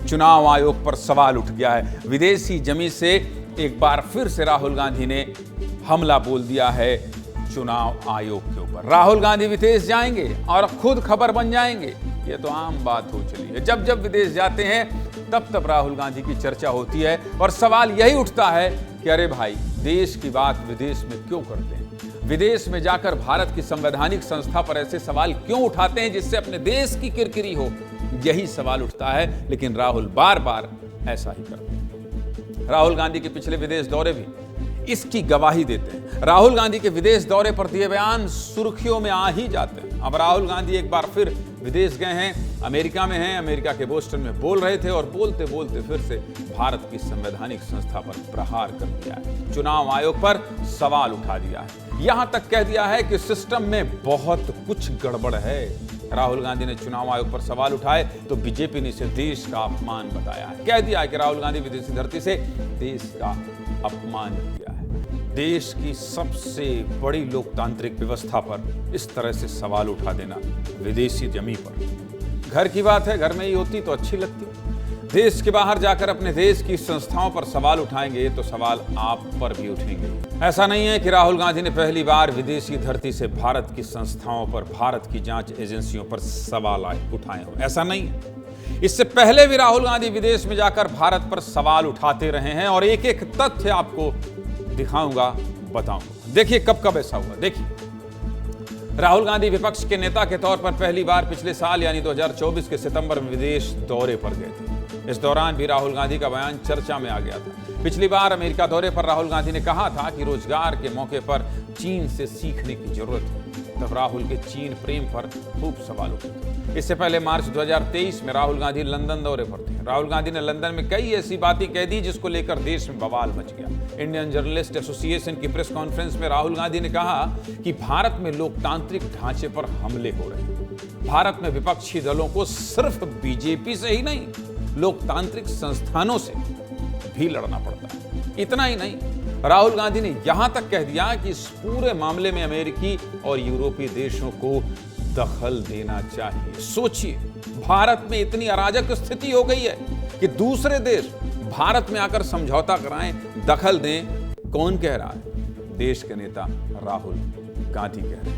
चुनाव आयोग पर सवाल उठ गया है। विदेशी जमी से एक बार फिर से राहुल गांधी ने हमला बोल दिया है चुनाव आयोग के ऊपर। राहुल गांधी विदेश जाएंगे और खुद खबर बन जाएंगे, ये तो आम बात हो चली है। जब जब विदेश जाते हैं तब राहुल गांधी की चर्चा होती है और सवाल यही उठता है कि अरे भाई, देश की बात विदेश में क्यों करते हैं? विदेश में जाकर भारत की संवैधानिक संस्था पर ऐसे सवाल क्यों उठाते हैं जिससे अपने देश की किरकिरी हो? यही सवाल उठता है, लेकिन राहुल बार बार ऐसा ही करते हैं। राहुल गांधी के पिछले विदेश दौरे भी इसकी गवाही देते हैं। राहुल गांधी के विदेश दौरे पर दिए बयान सुर्खियों में आ ही जाते हैं। अब राहुल गांधी एक बार फिर विदेश गए हैं, अमेरिका में हैं, अमेरिका के बोस्टन में बोल रहे थे और बोलते बोलते फिर से भारत की संवैधानिक संस्था पर प्रहार कर दिया है। चुनाव आयोग पर सवाल उठा दिया है, यहां तक कह दिया है कि सिस्टम में बहुत कुछ गड़बड़ है। राहुल गांधी ने चुनाव आयोग पर सवाल उठाए तो बीजेपी ने इसे देश का अपमान बताया है। कह दिया है कि राहुल गांधी विदेशी धरती से देश का अपमान किया है। देश की सबसे बड़ी लोकतांत्रिक व्यवस्था पर इस तरह से सवाल उठा देना विदेशी जमी पर, घर की बात है, घर में ही होती तो अच्छी लगती। देश के बाहर जाकर अपने देश की संस्थाओं पर सवाल उठाएंगे तो सवाल आप पर भी उठेंगे। ऐसा नहीं है कि राहुल गांधी ने पहली बार विदेशी धरती से भारत की संस्थाओं पर, भारत की जांच एजेंसियों पर सवाल उठाए हो, ऐसा नहीं है। इससे पहले भी राहुल गांधी विदेश में जाकर भारत पर सवाल उठाते रहे हैं और एक एक तथ्य आपको दिखाऊंगा, बताऊंगा। देखिए कब कब ऐसा हुआ। देखिए, राहुल गांधी विपक्ष के नेता के तौर पर पहली बार पिछले साल यानी 2024 के सितंबर में विदेश दौरे पर गए थे। इस दौरान भी राहुल गांधी का बयान चर्चा में आ गया था। पिछली बार अमेरिका दौरे पर राहुल गांधी ने कहा था कि रोजगार के मौके पर चीन से सीखने की जरूरत है। तब राहुल के चीन प्रेम पर खूब सवाल उठे थे। इससे पहले मार्च 2023 में राहुल गांधी लंदन दौरे पर थे। राहुल गांधी ने लंदन में कई ऐसी बातें कह दी जिसको लेकर देश में बवाल मच गया। इंडियन जर्नलिस्ट एसोसिएशन की प्रेस कॉन्फ्रेंस में राहुल गांधी ने कहा कि भारत में लोकतांत्रिक ढांचे पर हमले हो रहे हैं। भारत में विपक्षी दलों को सिर्फ बीजेपी से ही नहीं, लोकतांत्रिक संस्थानों से भी लड़ना पड़ता है। इतना ही नहीं, राहुल गांधी ने यहां तक कह दिया कि इस पूरे मामले में अमेरिकी और यूरोपीय देशों को दखल देना चाहिए। सोचिए, भारत में इतनी अराजक स्थिति हो गई है कि दूसरे देश भारत में आकर समझौता कराएं, दखल दें। कौन कह रहा है? देश के नेता राहुल गांधी कह रहे हैं।